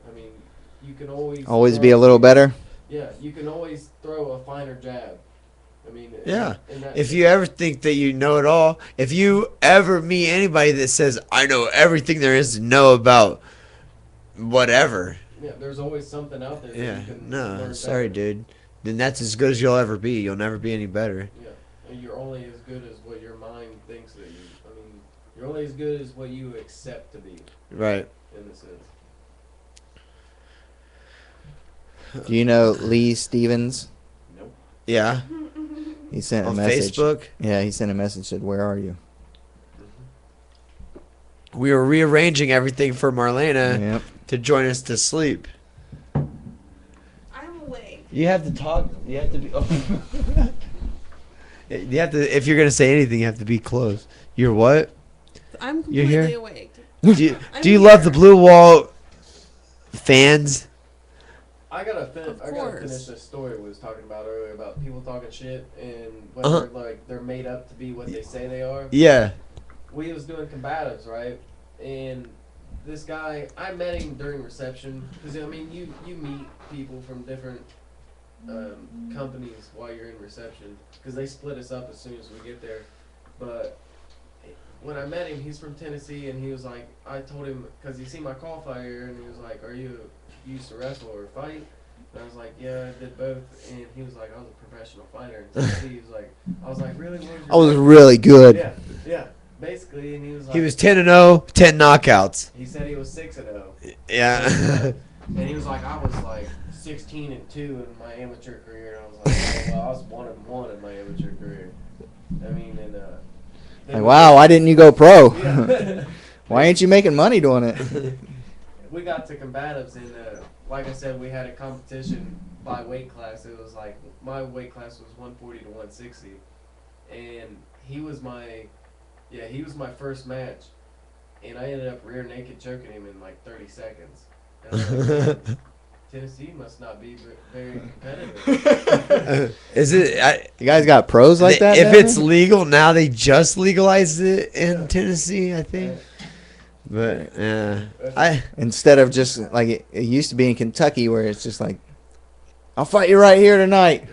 I mean, you can always Be a little better. Yeah, you can always throw a finer jab. I mean, Yeah. and that- If you ever think that you know it all, if you ever meet anybody that says, I know everything there is to know about whatever. yeah, there's always something out there. That Yeah. you can No, learn sorry, better. dude. Then that's as good as you'll ever be. You'll never be any better. Yeah, and you're only as good as what your mind thinks that you. I mean, you're only as good as what you accept to be, Right. in a sense. Do you know Lee Stevens? Nope. Yeah. He sent a On message. Facebook. Yeah, he sent a message. Said, "Where are you?" We were rearranging everything for Marlena Yep. to join us to sleep. I'm awake. You have to talk. You have to be. Oh. You have to. If you're gonna say anything, you have to be close. You're what? I'm You're completely here? awake. Do you, I'm do you love the here. Blue Wall fans? I gotta Of finish course. this story we was talking about earlier about people talking shit and Uh-huh. whether like they're made up to be what they say they are. Yeah. We was doing combatives, right? And this guy, I met him during reception because I mean, you meet people from different companies while you're in reception because they split us up as soon as we get there. But when I met him, he's from Tennessee, and he was like, I told him because he seen my call flyer, and he was like, "Are you used to wrestle or fight?" And I was like, "Yeah, I did both." And he was like, "I was a professional fighter in Tennessee." He was like, "I was like, really? What I was your really good. record?" Yeah, basically." And he was like, He was 10-0, 10 knockouts. He said he was 6-0. Yeah. And he was like, I was like 16-2 in my amateur career. And I was like, oh, well, I was 1-1 in my amateur career. I mean, and Like, wow, why didn't you go pro? Yeah. Why ain't you making money doing it? We got to combatives, and like I said, we had a competition by weight class. It was like my weight class was 140 to 160, and he was my first match, and I ended up rear naked choking him in like 30 seconds. And I was like, "Man, Tennessee must not be very competitive." Is it? You guys got pros like that? If down it's there? legal now, they just legalized it in Tennessee, I think. But Instead of just like it used to be in Kentucky, where it's just like, I'll fight you right here tonight.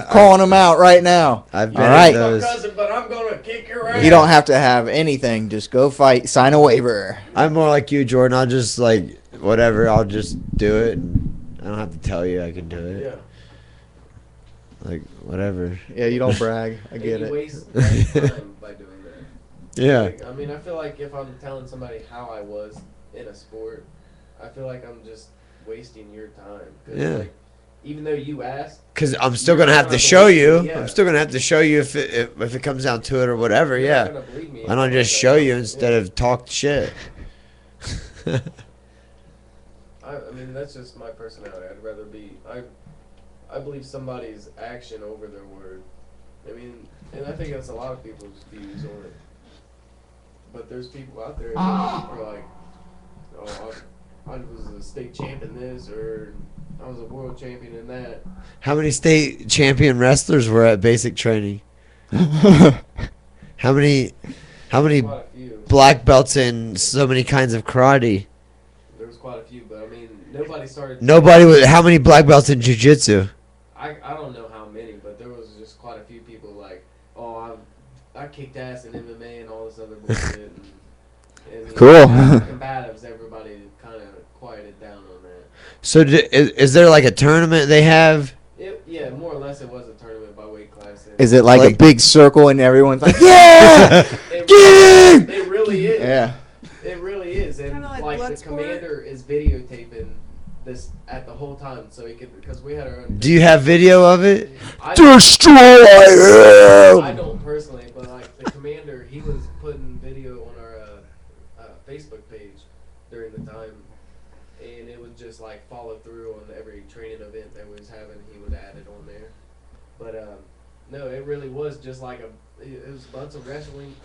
Calling them out right now. I've been All in right. those. Cousin, but I'm gonna kick your ass. You don't have to have anything. Just go fight. Sign a waiver. I'm more like you, Jordan. I'll just like whatever. I'll just do it. And I don't have to tell you I can do it. Yeah. Like whatever. Yeah, you don't brag. I And get you it. waste time by doing that. Yeah. Like, I mean, I feel like if I'm telling somebody how I was in a sport, I feel like I'm just wasting your time. 'Cause, Yeah. like, even though you asked, Because I'm still You're gonna not have to gonna show believe you. me, yeah. I'm still gonna have to show you if it comes down to it or whatever. you're Yeah. not gonna believe me. Why don't I just show you instead of talk shit? I mean, that's just my personality. I'd rather be. I believe somebody's action over their word. I mean, and I think that's a lot of people's views on it. But there's people out there that are like, oh, I was a state champ in this, or I was a world champion in that. How many state champion wrestlers were at basic training? How many Quite a few. black belts in so many kinds of karate? There was quite a few, but I mean, nobody started. How many black belts in jiu-jitsu? I don't know how many, but there was just quite a few people like, oh, I kicked ass in MMA and all this other bullshit. And Cool. Combatives, everybody kind of quieted down on that. So is there like a tournament they have? Yeah, more or less it was a tournament by weight class. And Is it like a Like- big circle and everyone's like, yeah, it, Get him! it really is. yeah. It really is, and Kinda like like the Bloodsport. commander is videotaping this at the whole time, so he could, because we had our own. Do you have video of it? I Destroy I him! don't personally, but like the commander, he was putting video on our Facebook page during the time, and it would just like follow through on every training event that we was having. He would add it on there, but no, it really was just like it was a bunch of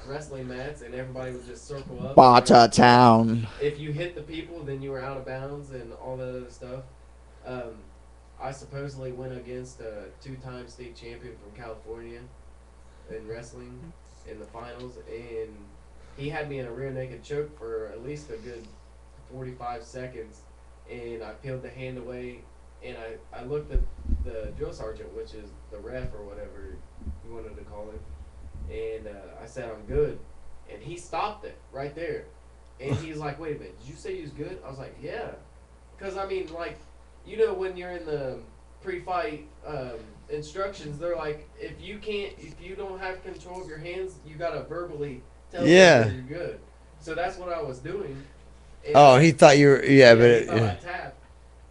wrestling mats, and everybody would just circle up. Bata Town. If you hit the people, then you were out of bounds and all that other stuff. I supposedly went against a two-time state champion from California in wrestling in the finals, and he had me in a rear naked choke for at least a good 45 seconds, and I peeled the hand away, and I looked at the drill sergeant, which is the ref or whatever you wanted to call him, and I said, I'm good, and he stopped it right there. And he's like, wait a minute, did you say you was good? I was like, yeah. Because, I mean, like, you know, when you're in the pre-fight instructions, they're like, if you don't have control of your hands, you got to verbally tell Yeah. them you're good. So that's what I was doing. And Oh, he thought you were. Yeah, but he thought I yeah. tapped.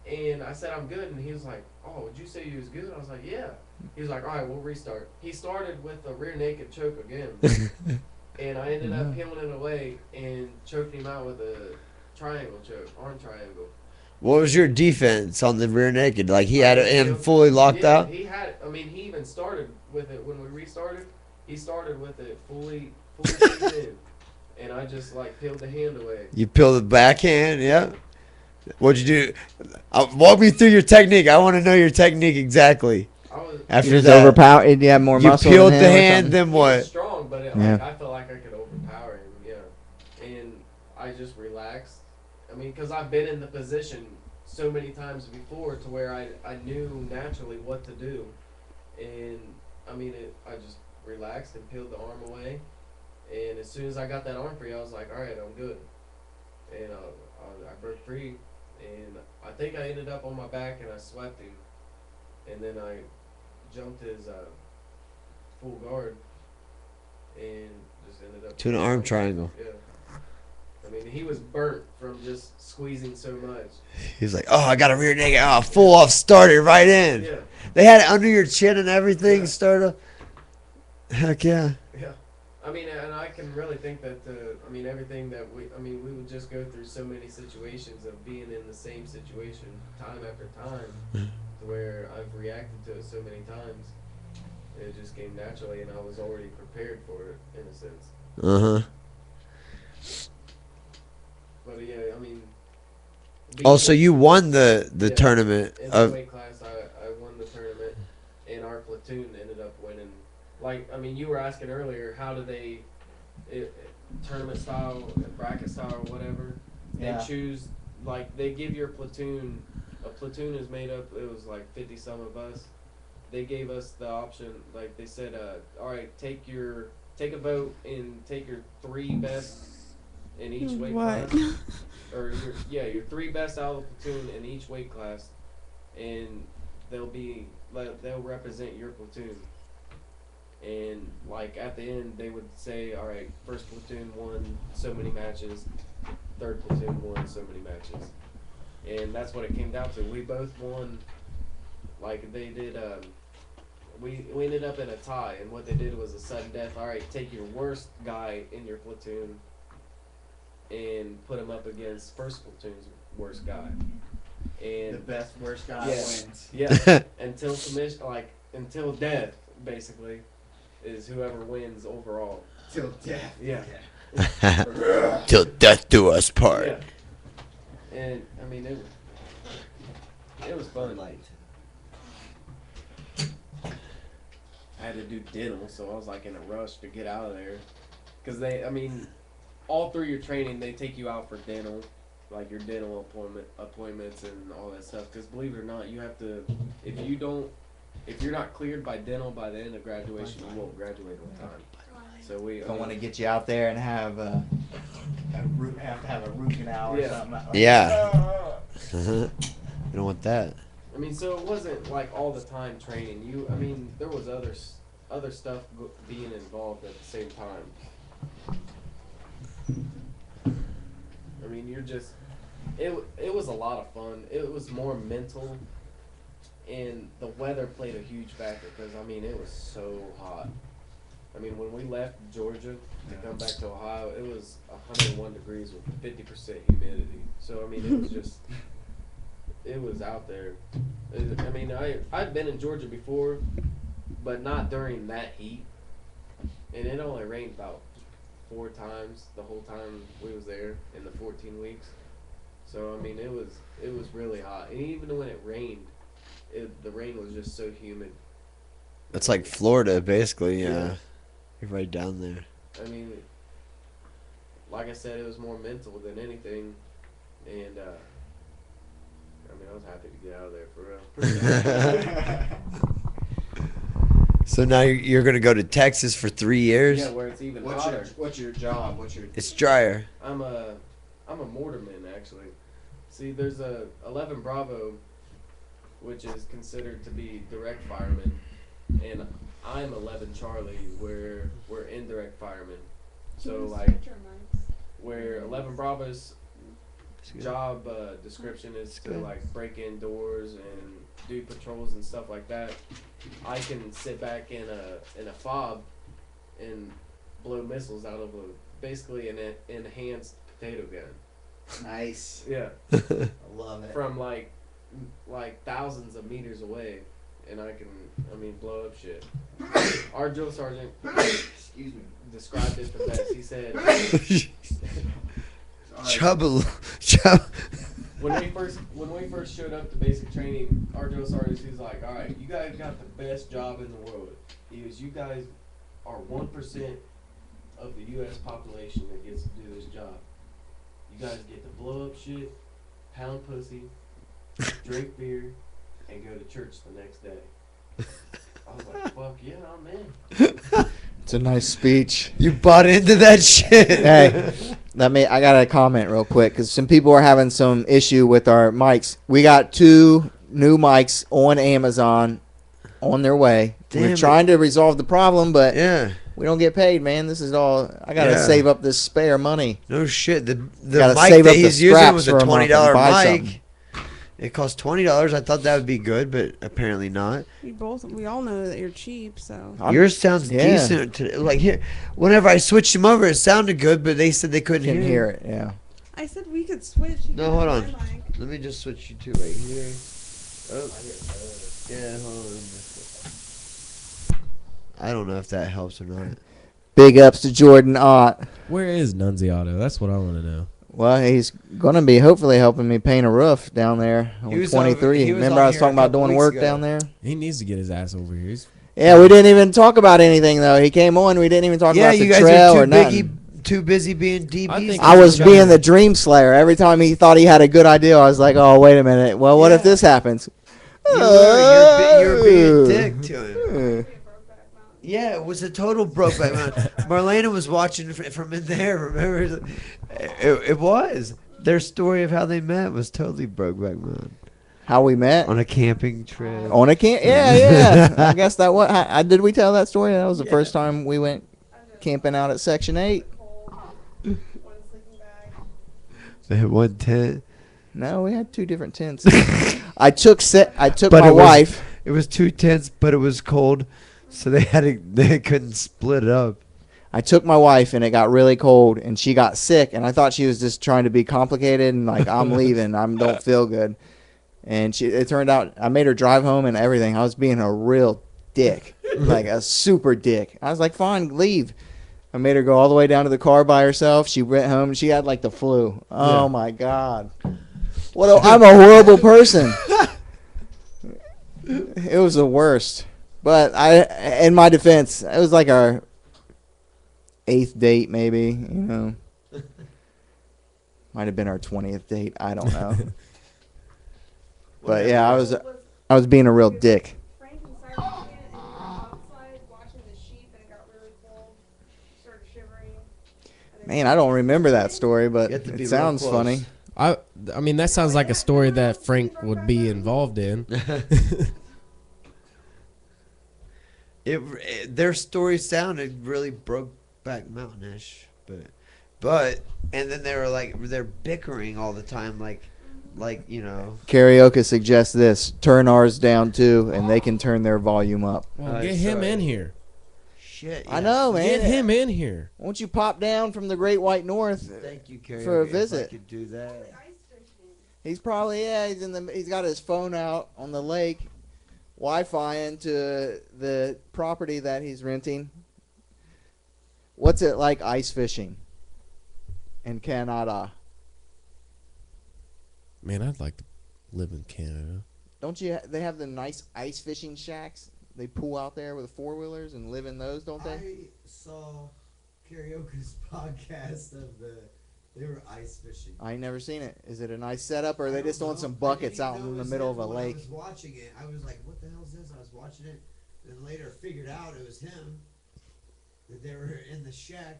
And I said, I'm good. And he was like, oh, would you say you was good? I was like, yeah. He was like, all right, we'll restart. He started with a rear naked choke again. And I ended up peeling it away and choked him out with a triangle choke, arm triangle. What was your defense on the rear naked? Like he had him fully locked Yeah, out. He had. I mean, he even started with it when we restarted. He started with it fully seized in, and I just like peeled the hand away. You peeled the backhand. Yeah. What'd you do? Walk me through your technique. I want to know your technique exactly. I was. After You just that, overpower. Did you have more you muscle? peeled than the him or hand. something? Then He was what? strong, but Yeah. I felt like I could overpower him. Yeah, and I just relaxed. I mean, because I've been in the position so many times before to where I knew naturally what to do, and I mean, I just relaxed and peeled the arm away, and as soon as I got that arm free, I was like, all right, I'm good, and I broke free, and I think I ended up on my back and I swept him, and then I jumped his full guard, and just ended up To an arm triangle. Yeah. I mean, he was burnt from just squeezing so much. He's like, oh, I got a rear naked. Oh, full off started right in. Yeah, They had it under your chin and everything. Yeah. Started. Heck yeah. yeah. I mean, and I can really think that I mean, everything that we would just go through so many situations of being in the same situation time after time, to where I've reacted to it so many times. It just came naturally, and I was already prepared for it in a sense. Uh huh. But yeah, I mean. Oh, so you won the Yeah. tournament In the of. weight class, I won the tournament, and our platoon ended up winning. Like, I mean, you were asking earlier, how do they, tournament style, bracket style, or whatever, Yeah. they choose, like, they give your platoon, a platoon is made up, it was like 50 some of us. They gave us the option, like, they said, all right, take a vote and take your 3 best in each weight What? class. Or your 3 best out of the platoon in each weight class, and they'll represent your platoon. And like at the end, they would say, all right, first platoon won so many matches, third platoon won so many matches, and that's what it came down to. We both won. Like they did. We ended up in a tie, and what they did was a sudden death. All right, take your worst guy in your platoon and put him up against first platoon's worst guy. And best worst guy Yeah. wins. yeah, until submission, like until death, basically, is whoever wins overall. Till death. Yeah. Till death do us part. Yeah. And I mean, it was fun. I had to do dental, so I was like in a rush to get out of there. Cause I mean, all through your training, they take you out for dental, like your dental appointments and all that stuff. Cause believe it or not, you have to, if you're not cleared by dental by the end of graduation, you won't graduate on time. So we Don't want to get you out there and have a root canal or Yeah. something. Yeah. You don't want that. I mean, so it wasn't like all the time training. I mean, there was other stuff being involved at the same time. I mean, it was a lot of fun. It was more mental, and the weather played a huge factor because I mean, it was so hot. I mean, when we left Georgia to come back to Ohio, it was 101 degrees with 50% humidity. So I mean, it was just. It was out there. I mean, I'd been in Georgia before, but not during that heat. And it only rained about 4 times the whole time we was there in the 14 weeks. So I mean, it was really hot. And even when it rained, the rain was just so humid. It's like Florida, basically. Yeah. Yeah. You're right down there. I mean, like I said, it was more mental than anything. And I mean, I was happy to get out of there for real. So now you're gonna go to Texas for 3 years. Yeah, where it's even hotter. What's your job? It's drier. I'm a mortarman actually. See, there's a 11 Bravo, which is considered to be direct fireman, and I'm 11 Charlie, where we're indirect firemen. So like, where 11 Bravo's job description is to like break in doors and do patrols and stuff like that. I can sit back in a fob and blow missiles out of basically an enhanced potato gun. Nice. Yeah, I love it. from like thousands of meters away, and I mean blow up shit. Our drill sergeant Excuse me. described it the best. He said Trouble. when we first showed up to basic training, our drill sergeant, he's like, all right, you guys got the best job in the world. He goes, you guys are 1% of the U.S. population that gets to do this job. You guys get to blow up shit, pound pussy, drink beer, and go to church the next day. I was like, fuck yeah, I'm in. It's a nice speech. You bought into that shit. Hey, I got a comment real quick because some people are having some issue with our mics. We got 2 new mics on Amazon on their way. Damn We're it. trying to resolve the problem, but Yeah. we don't get paid, man. This is all. I gotta Yeah. save up this spare money. No shit. The Gotta mic save that up the he's using scraps was a for a month and $20 buy mic. something. It cost $20. I thought that would be good, but apparently not. We all know that you're cheap, so. Yours sounds yeah. decent. Like here, whenever I switched them over, it sounded good, but they said they couldn't Can hear hear it. Yeah. I said we could switch. You No, can hold have on. my mic. Let me just switch you two right here. Oh, yeah, hold on. I don't know if that helps or not. Big ups to Jordan Ott. Where is Nunziato? That's what I want to know. Well, he's gonna be hopefully helping me paint a roof down there on He was 23. he was Remember on I was here talking a about couple doing weeks work ago. down there? He needs to get his ass over here. Yeah, we didn't even talk about anything though. He came on, we didn't even talk Yeah, about you the guys trail are or nothing. too busy being DBs. I think I was being the dream slayer. Every time he thought he had a good idea, I was like, "Oh, wait a minute. Well, what if Yeah. this happens?" You were being a dick to him. Yeah, it was a total Brokeback Mountain. Marlena was watching from in there. Remember, it was their story of how they met was totally Brokeback Mountain How we met on a camping trip. on a camp. Yeah. I guess that what did we tell that story? That was the first time we went camping out at Section 8. One sleeping bag. They had one tent. No, we had 2 different tents. I took But my it was- wife. It was 2 tents, but it was cold, so they couldn't split it up. I took my wife and it got really cold and she got sick and I thought she was just trying to be complicated and like I'm leaving, I don't feel good. And it turned out I made her drive home and everything. I was being a real dick, like a super dick. I was like, fine, leave. I made her go all the way down to the car by herself. She went home and she had like the flu. Oh my God. I'm a horrible person. It was the worst. But in my defense, it was like our 8th date maybe, you know. Might have been our 20th date. I don't know. But yeah, I was being a real dick. Frank and Cyrus again, and we were outside watching the sheep, and it got really cold. Started shivering. And then- Man, I don't remember that story, but You have to be it real sounds close. funny. I mean, that sounds like a story that Frank would be involved in. Their story sounded really Brokeback Mountain-ish, but and then they're bickering all the time, like you know. Karaoke suggests this: turn ours down too, and they can turn their volume up. Well, get him sorry. in here. Shit. I know, man. Get him in here. Won't you pop down from the Great White North? Thank you, Karaoke. For a if visit. I could do that. He's probably he's got his phone out on the lake, Wi-Fi into the property that he's renting. What's it like ice fishing in Canada? Man, I'd like to live in Canada. Don't you? They have the nice ice fishing shacks. They pull out there with the 4-wheelers and live in those, don't they? I saw Karaoke's podcast of they were ice fishing. I ain't never seen it. Is it a nice setup, or are they just throwing some buckets out in the middle of a lake? I was watching it. I was like, "What the hell is this?" I was watching it, then later figured out it was him. That they were in the shack.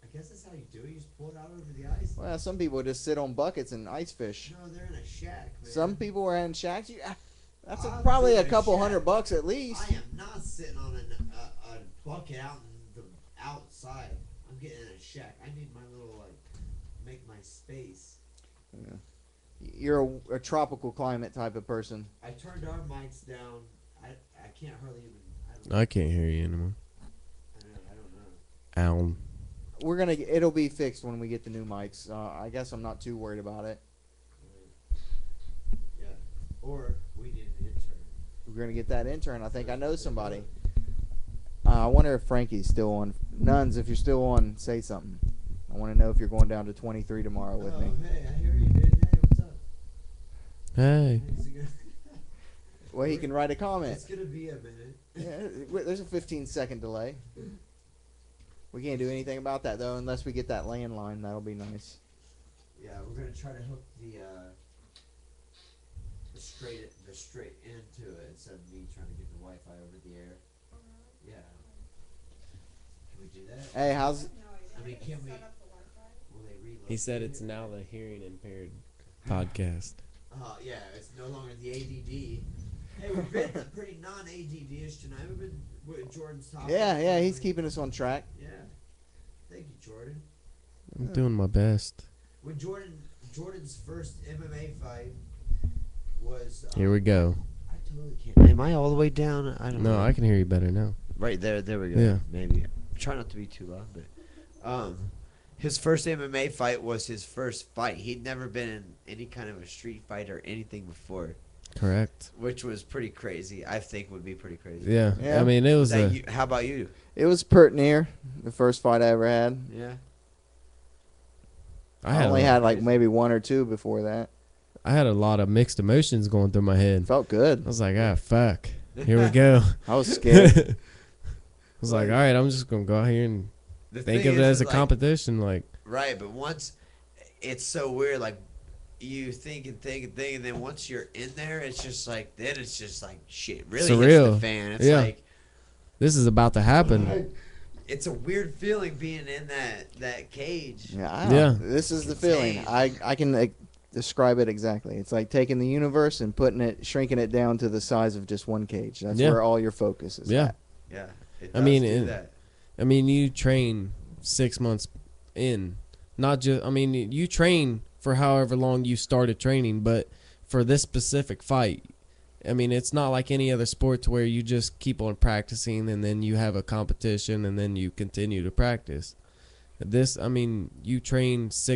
I guess that's how you do it. You just pull it out over the ice. Well, some people just sit on buckets and ice fish. No, they're in a shack, man. Some people are in shacks. That's I'm probably in a a couple shack. $100 at least. I am not sitting on a bucket out in the outside. I'm getting in a shack. I need my little make my space. You're a tropical climate type of person. I turned our mics down. I can't hardly even. I can't hear you anymore. I don't know. Ow. It'll be fixed when we get the new mics. I guess I'm not too worried about it. Yeah. Or we need an intern. We're gonna get that intern. I think I know somebody. I wonder if Frankie's still on. Nuns, if you're still on, say something. I want to know if you're going down to 23 tomorrow with me. Hey, I hear you, dude. Hey, what's up? Hey. Is it gonna- Well, he can write a comment. It's gonna be a minute. Yeah, there's a 15-second delay. We can't do anything about that though, unless we get that landline. That'll be nice. Yeah, we're gonna try to hook the straight into it instead of me trying to get the Wi-Fi over the air. Yeah. Can we do that? Hey, how's? I mean, can we? Will they reload? He said it's now the hearing impaired podcast. Yeah, it's no longer the ADD. Hey, we've been pretty non-ADD-ish tonight. We've been with Jordan's topic. Yeah, he's keeping us on track. Yeah. Thank you, Jordan. I'm doing my best. When Jordan's first MMA fight was. Here we go. I totally can't. Am I all the way down? I don't know. No, I can hear you better now. Right there. There we go. Yeah. Maybe. Try not to be too loud, but. His first MMA fight was his first fight. He'd never been in any kind of a street fight or anything before, Correct. which was pretty crazy. I think would be pretty crazy. Yeah. Yeah. I mean, it was a. How about you? It was pert near the first fight I ever had. Yeah. I only had like maybe one or two before that. I had a lot of mixed emotions going through my head. Felt good. I was like, fuck. Here we go. I was scared. I was like, all right, I'm just gonna go out here and The think thing of it is, as a like, competition. Like, Right, but once it's so weird, like you think, and then once you're in there, it's just like shit really hits Surreal. the fan. It's Yeah. like this is about to happen. it's a weird feeling being in that cage. Yeah. Yeah. This is the feeling. Insane. I can describe it exactly. It's like taking the universe and shrinking it down to the size of just one cage. That's Yeah. where all your focus is. Yeah. At. Yeah, it I does mean, do that. I mean, you train 6 months in, not just. I mean, you train for however long you started training, but for this specific fight, I mean, it's not like any other sport where you just keep on practicing and then you have a competition and then you continue to practice. This, I mean, you train 6